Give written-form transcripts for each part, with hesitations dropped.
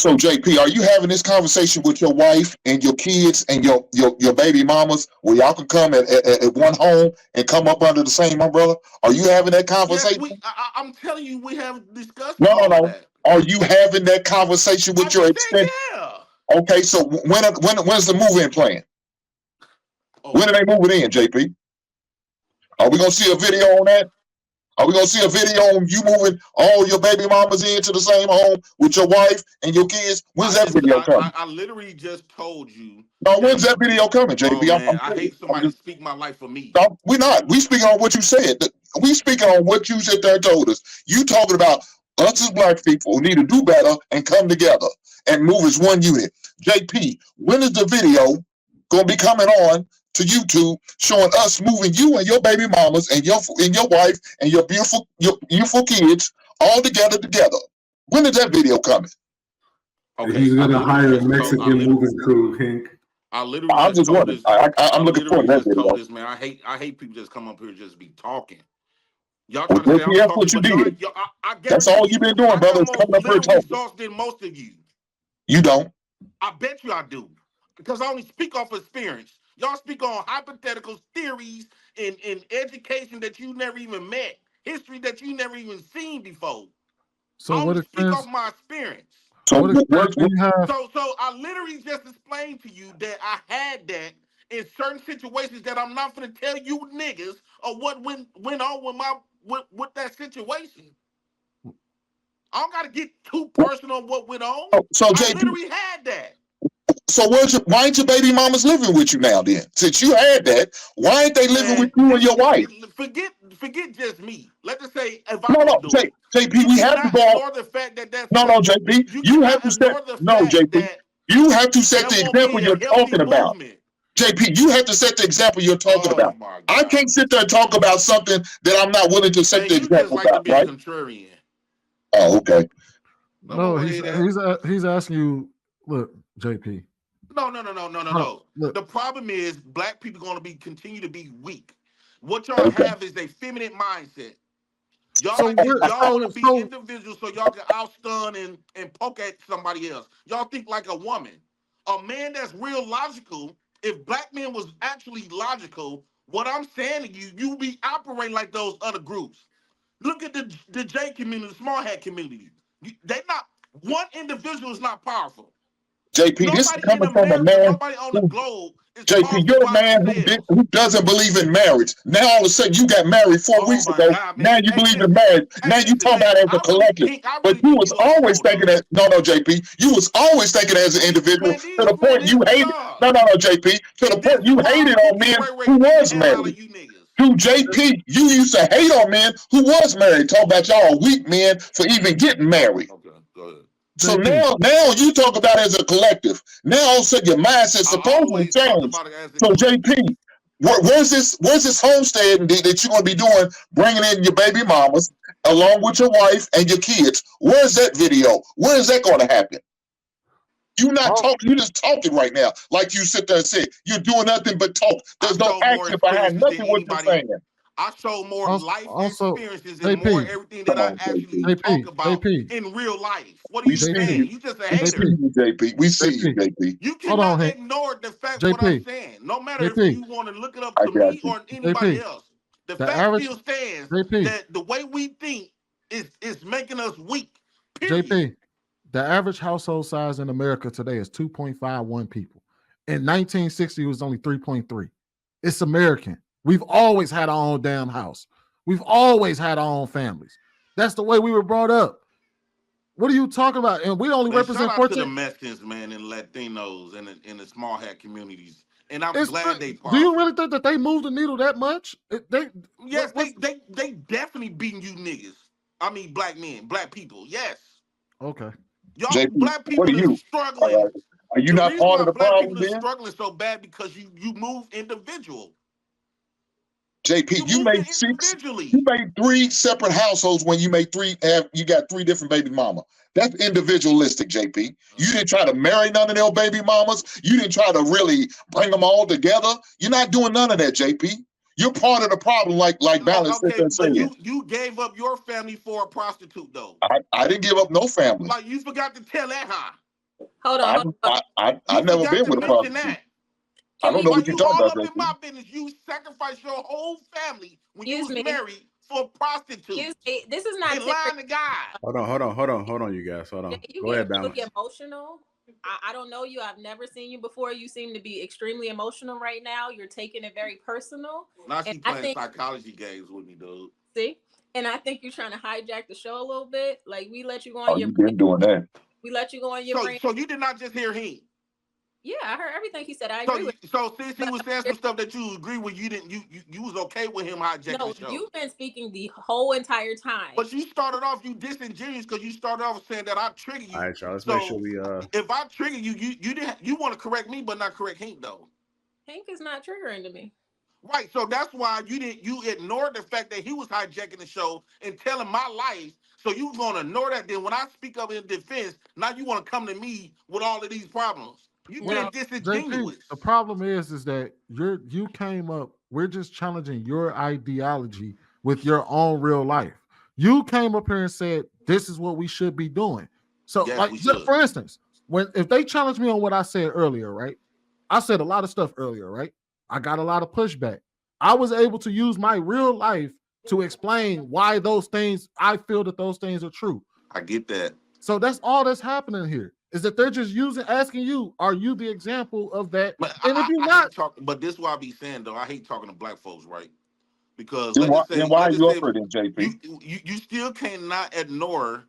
So JP, are you having this conversation with your wife and your kids and your baby mamas where y'all can come at one home and come up under the same umbrella? Are you having that conversation? Yes, I'm telling you, we have discussed No. all of that. Are you having that conversation with your extent? Yeah. Okay, so when's the move-in plan? Oh. When are they moving in, JP? Are we gonna see a video on that? Are we gonna see a video on you moving all your baby mamas into the same home with your wife and your kids? When's that video coming? I literally just told you. No, when's that video coming, JP? Oh, man, I hate somebody to speak my life for me. No, we're not. We speaking on what you said. We speaking on what you said there and told us. You talking about us as black people need to do better and come together and move as one unit. JP, when is the video gonna be coming on to YouTube showing us moving you and your baby mamas and your wife and your beautiful kids all together? When is that video coming? Okay, he's gonna hire a Mexican moving crew, Pink. I'm just wondering. I'm looking forward to that video. This, man. I hate people just come up here and just be talking. Y'all trying to say I'm talking, what you did. That's all you've been doing, brother. Coming up here talking. Than most of you. You don't. I bet you I do, because I only speak off experience. Y'all speak on hypotheticals, theories, and education that you never even met, history that you never even seen before. So I only speak off my experience. So what do you have? So I literally just explained to you that I had that in certain situations that I'm not going to tell you niggas or what went on with that situation. I don't got to get too personal on what went on. So I literally had that. So why ain't your baby mamas living with you now then? Since you had that, why ain't they living with you and your wife? Forget just me. Let's just say if I don't do it. JP, we have to go. The fact that that's JP, you have to set. No, JP, you have to set the example you're talking about. JP, you have to set the example you're talking about. I can't sit there and talk about something that I'm not willing to set the example about, right? Contrarian. Oh, okay. No, he's asking you. Look, JP. No. Look. The problem is black people going to continue to be weak. What y'all have is a feminine mindset. Y'all want to be individuals so y'all can outstun and poke at somebody else. Y'all think like a woman. A man that's real logical, if black men was actually logical, what I'm saying to you, you be operating like those other groups. Look at the J community, the small hat community. They not, one individual is not powerful. JP, this is coming from a man. On the globe JP, you're a man who doesn't believe in marriage. Now all of a sudden you got married 4 weeks ago. God, now you believe in marriage. Now you talk about it as a collective. But you was always thinking that JP. You was always thinking as an individual to the point you hated. No, JP. To the point you hated on men who was married. To JP, you used to hate on men who was married. Talk about y'all weak men for even getting married. Okay, go ahead. So now you talk about it as a collective. Now all of a sudden your mindset supposedly changed. So JP, where's this homestead that you're gonna be doing, bringing in your baby mamas along with your wife and your kids? Where's that video? Where is that going to happen? You're not talking. You're just talking right now, like you sit there and say you're doing nothing but talk. There's no action behind nothing what you're saying. I show more life experiences and more everything that I actually talk about in real life. What are you saying? You just a hater. JP. We see you, JP. You cannot ignore the fact what I'm saying. No matter if you want to look it up to me or anybody else. The fact still stands that the way we think is making us weak. Period. JP, the average household size in America today is 2.51 people. In 1960, it was only 3.3. It's American. We've always had our own damn house. We've always had our own families. That's the way we were brought up. What are you talking about? And we only represent 14. To the Mexicans, man, and Latinos and the small hat communities. And I'm glad they part. Do you really think that they moved the needle that much? Yes, they definitely beating you niggas. I mean black men, black people. Yes. Okay. Y'all JP, black people are struggling. Are you not part of the problem? People are struggling so bad because you move individual. JP, you made 3 separate households when you made you got 3 different baby mama. That's individualistic, JP. You didn't try to marry none of their baby mamas. You didn't try to really bring them all together. You're not doing none of that, JP. You're part of the problem, like Balance said. You gave up your family for a prostitute, though. I didn't give up no family. Like you forgot to tell that, huh? Hold on. I've never been with a prostitute. I don't know what you're talking about. All up in my business. You sacrificed your whole family when you was married for a prostitute. This is not lying to God. Hold on, you guys. Hold on. You Go ahead, get Balance. really emotional. I don't know you. I've never seen you before. You seem to be extremely emotional right now. You're taking it very personal. Now she's playing psychology games with me, dude. See? And I think you're trying to hijack the show a little bit. Like, we let you go on your you've been doing that. We let you go on your brain. So you did not just hear him. Yeah, I heard everything he said. I agree with. So since he was saying some stuff that you agree with, you was okay with him hijacking the show. No, you've been speaking the whole entire time. But you started off, you disingenuous because you started off saying that I trigger you. All right, y'all. Let's make sure we If I trigger you, you want to correct me, but not correct Hank though. Hank is not triggering to me. Right, so that's why you ignored the fact that he was hijacking the show and telling my life. So you gonna ignore that. Then when I speak up in defense, now you want to come to me with all of these problems. You being disingenuous. JP, the problem is that you came up. We're just challenging your ideology with your own real life. You came up here and said this is what we should be doing. So, yes, for instance, if they challenge me on what I said earlier, right? I said a lot of stuff earlier, right? I got a lot of pushback. I was able to use my real life to explain why those things, I feel that those things are true. I get that. So that's all that's happening here, is that they're just asking you, are you the example of that? But and if you're not, but this is why I be saying though, I hate talking to black folks, right? Because then why are you up for it, JP? You still cannot ignore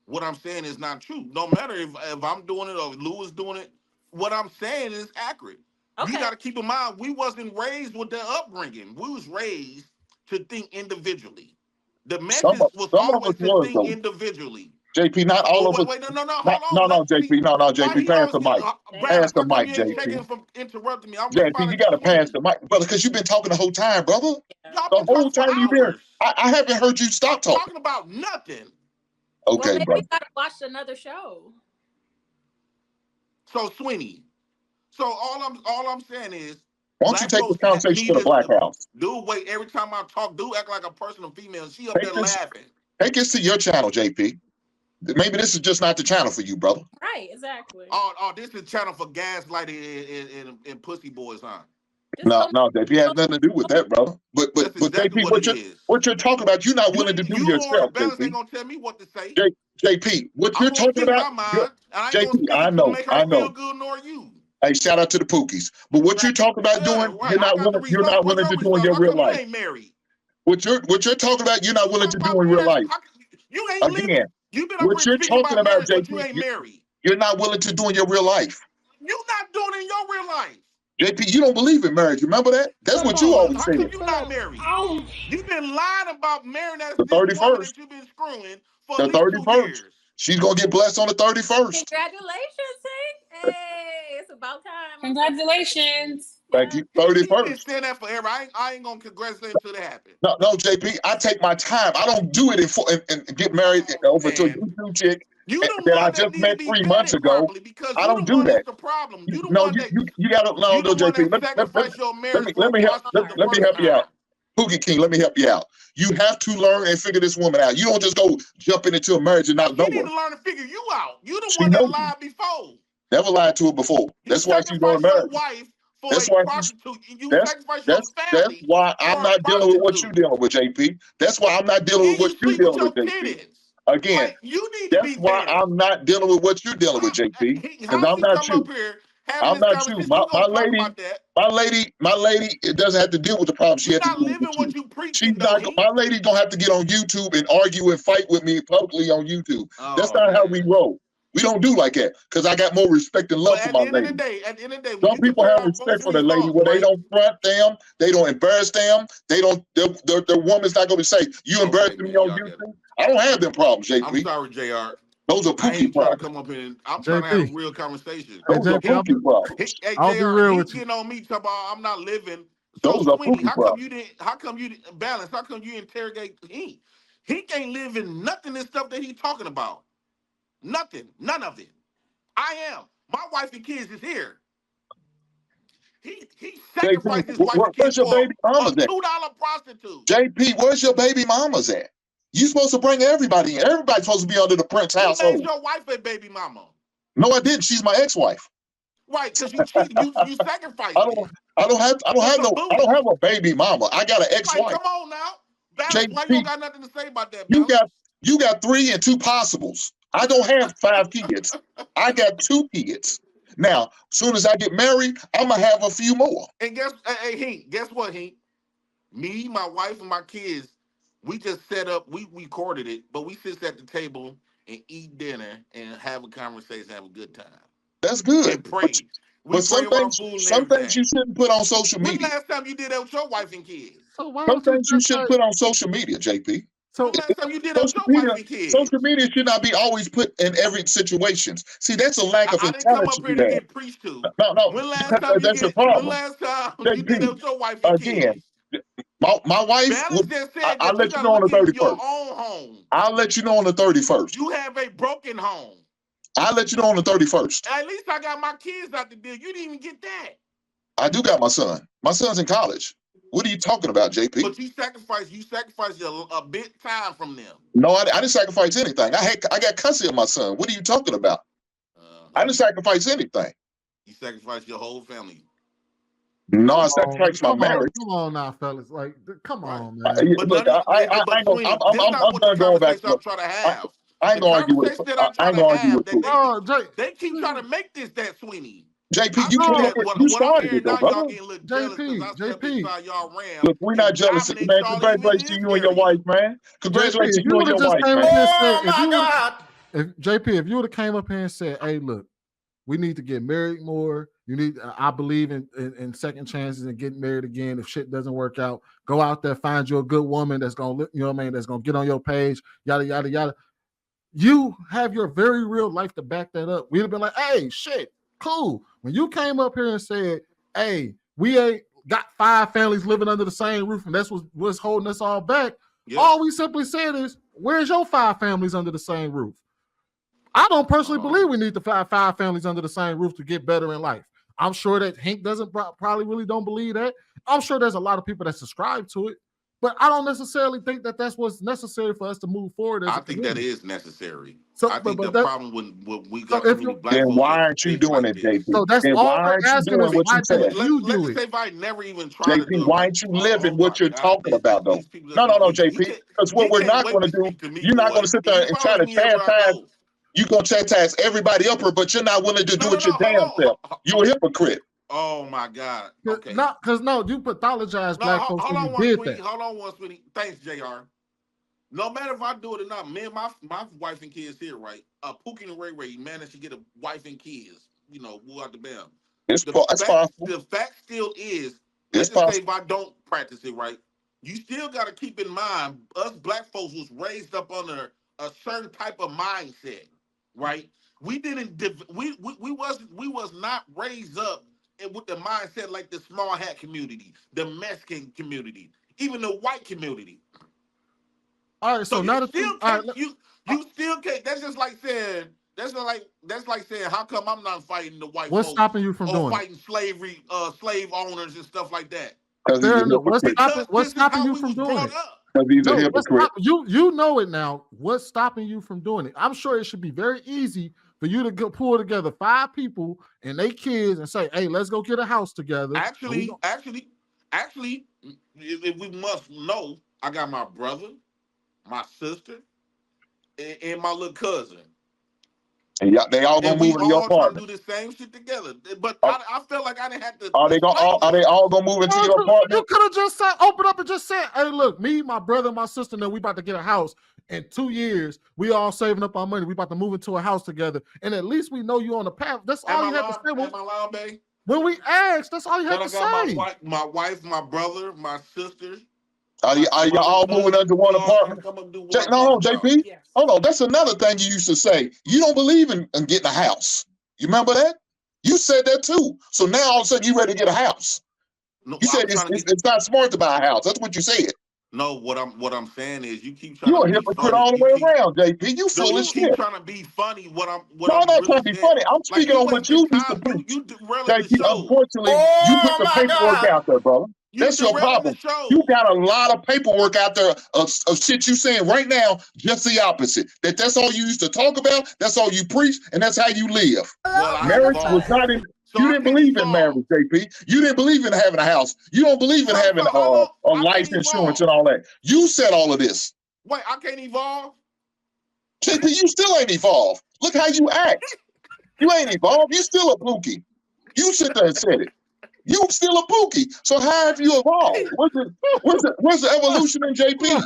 what I'm saying is not true. No matter if I'm doing it or Lou is doing it, what I'm saying is accurate. Okay. You got to keep in mind, we wasn't raised with that upbringing. We was raised to think individually. The message was always to think individually. JP, not all of us. Wait, no, JP, JP, pass the mic. Pass the mic, JP. From interrupting me. JP, you got to pass the mic, brother, because you've been talking the whole time, brother. The whole time you've been. I haven't heard you stop talking. Talking about nothing. Okay, well, bro. We gotta watch another show. So Sweeney. So all I'm saying is, why don't you take the conversation to the Black House? Dude, wait, every time I talk, dude act like a person of female. She up there laughing. Take this to your channel, JP. Maybe this is just not the channel for you, brother. Right, exactly. Oh, this is channel for gaslighting and pussy boys, huh? No, JP has nothing to do with that, brother. But exactly JP, what you're talking about, you're not willing to do yourself. JP ain't gonna tell me what to say. JP, what you're talking about, JP, I know. Feel good nor you. Hey, shout out to the Pookies. But what you're talking about doing, you're not willing to do in your real life. What you're talking about, you're not willing to do in real life. You ain't again. What you're talking about, JP, you ain't married. You're not willing to do in your real life. You're not doing it in your real life. JP, you don't believe in marriage. Remember that? That's what you always say. You're not married. You've been lying about marrying that 31st. That you've been screwing for the at least 31st. 2 years. She's gonna get blessed on the 31st. Congratulations, Hank. Hey, it's about time. Congratulations. Thank you. 31st. You stand that forever. I ain't gonna congratulate until that happens. No, JP. I take my time. I don't do it and get married over to a YouTube chick that I just met 3 months ago. I don't do that. The problem. You gotta JP. Let me help you out. Pookie King, let me help you out. You have to learn and figure this woman out. You don't just go jumping into a marriage and not know her. You need to learn to figure you out. You the one that lied before. Never lied to her before. That's why she's going to marry. That's why I'm not dealing with what you're dealing with, JP. That's why I'm not dealing with what you're dealing with, JP. Again, that's why I'm not dealing with what you're dealing with, JP. Because I'm not you. I'm not you. My lady, it doesn't have to deal with the problem she had to deal with you. My lady's gonna have to get on YouTube and argue and fight with me publicly on YouTube. That's not how we roll. We don't do like that because I got more respect and love for my lady. At the end of the day, some people have respect for their lady where they don't front them, they don't embarrass them, their woman's not gonna say, you embarrassed me on YouTube. I don't have them problems, JP. I'm sorry, JR. Those are Pookie problems. Come up here I'm trying to have a real conversation. Those are Pookie problems. Hey, I'll be real with you. Getting on me talking about I'm not living. Those are Pookie problems. How come you didn't balance? How come you interrogate he? He can't live in nothing and stuff that he's talking about. Nothing. None of it. I am. My wife and kids is here. He sacrificed his wife and kids for a $2 prostitute. JP, where's your baby mamas at? You supposed to bring everybody in. Everybody's supposed to be under the Prince household. Who named your wife a baby mama? No, I didn't. She's my ex-wife. Right, because you cheated. You sacrificed. I don't have a baby mama. I got an ex-wife. Like, come on now. Balance. Why you don't got nothing to say about that, Balance? You got 3 and 2 possibles. I don't have 5 kids. I got 2 kids. Now, as soon as I get married, I'm gonna have a few more. And guess what, Hank? Me, my wife, and my kids, we just set up, we recorded it, but we sit at the table and eat dinner and have a conversation, have a good time. That's good. And pray. But some things you shouldn't put on social media. When last time you did that with your wife and kids? So some things you shouldn't put on social media, JP. So last time you did that with your wife and kids? Social media should not be always put in every situation. See, that's a lack of intelligence. I didn't come up here to get preached to. No. When last time you did that with your wife and kids? My wife, I'll let you know on the 31st. I'll let you know on the 31st. You have a broken home. I'll let you know on the 31st. At least I got my kids out the deal. You didn't even get that. I do got my son. My son's in college. What are you talking about, JP? But you sacrificed a bit time from them. No, I didn't sacrifice anything. I got custody of my son. What are you talking about? I didn't sacrifice anything. You sacrificed your whole family. No, I sacrificed my marriage. Come on now, fellas. Like, come on, man. Look, I'm done going back to try to have. I ain't gonna argue with it. I ain't gonna argue with it. They keep trying to make this that, Sweeney. JP, you started it though, brother. JP. Look, we're not jealous, man. Congratulations to you and your wife, man. Congratulations to you and your wife, man. JP, if you would have came up here and said, "Hey, look, we need to get married more. I believe in second chances and getting married again. If shit doesn't work out, go out there, find you a good woman that's gonna, that's gonna get on your page, yada yada yada." You have your very real life to back that up. We'd have been like, "Hey, shit, cool." When you came up here and said, "Hey, we ain't got 5 families living under the same roof, and that's what's holding us all back," all we simply said is, "Where's your 5 families under the same roof?" I don't personally believe we need to 5 families under the same roof to get better in life. I'm sure that Hank doesn't probably really don't believe that. I'm sure there's a lot of people that subscribe to it, but I don't necessarily think that that's what's necessary for us to move forward. I think that is necessary. So I think the problem when we got black then why aren't you doing it, JP? So that's all I'm asking is why don't you do it? Let's say if I never even tried JP, why aren't you living what you're talking about, though? No, JP, because what we're not going to do, you're not going to sit there and try to chastise. You're going to chastise everybody up here, but you're not willing to do it your damn self. You're a hypocrite. Oh my God. Okay. You pathologize black folks when you did that. Hold on one, Sweetie. Thanks, JR. No matter if I do it or not, me and my wife and kids here, right? Pookie and Ray Ray managed to get a wife and kids, woo out the bam. The fact still is, let's just say if I don't practice it right, you still got to keep in mind, us black folks was raised up under a certain type of mindset, right? We was not raised up and with the mindset like the small hat community, the Mexican community, even the white community. All right, so now you still can't. That's just like saying how come I'm not fighting the white? What's stopping you from doing fighting slavery, slave owners and stuff like that? What's stopping you from doing it? You know it now. What's stopping you from doing it? I'm sure it should be very easy for you to pull together 5 people and their kids and say, "Hey, let's go get a house together." Actually, if we must know, I got my brother, my sister, and my little cousin. And they all gonna move into your apartment. Do the same shit together, but I felt like I didn't have to. Are they all gonna move into your apartment? You could have just said, open up and just said, "Hey, look, me, my brother, my sister, and we about to get a house. In 2 years, we all saving up our money. We about to move into a house together, and at least we know you on the path." That's all you had to say. When we asked, that's all you had to say. My wife, my brother, my sister. Are y'all all moving under one apartment? No, JP. Yes. Hold on. That's another thing you used to say. You don't believe in getting a house. You remember that? You said that too. So now all of a sudden you ready to get a house. No, you said it's not smart to buy a house. That's what you said. No, what I'm saying is you keep trying. You're a hypocrite all the way around, JP. You full of shit. You keep trying to be funny. I'm not trying to be funny. I'm speaking on what you used to preach. JP, unfortunately, you put the paperwork out there, brother. That's your problem. You got a lot of paperwork out there of shit you saying right now, just the opposite. That's all you used to talk about, that's all you preach, and that's how you live. Well, marriage was not in, so you didn't believe in marriage, JP. You didn't believe in having a house. You don't believe in having a life insurance and all that. You said all of this. Wait, I can't evolve? JP, you still ain't evolved. Look how you act. You ain't evolved. You still a pookie. You sit there and said it. You still a pookie. So how have you evolved? Where's the evolution in JP?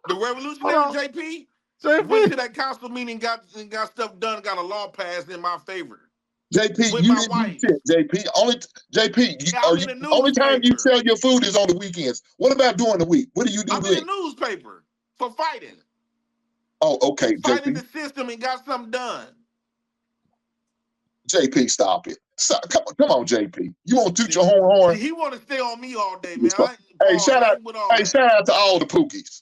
The revolutionary JP went to that council meeting, got stuff done, got a law passed in my favor. JP, you didn't do shit, JP. Only time you sell your food is on the weekends. What about during the week? What do you do? I'm in the newspaper for fighting. Oh, okay, Fighting JP. the system and got something done. JP, stop it. Come on, JP. You want to toot your horn? He want to stay on me all day, man. Hey, shout out to all the pookies.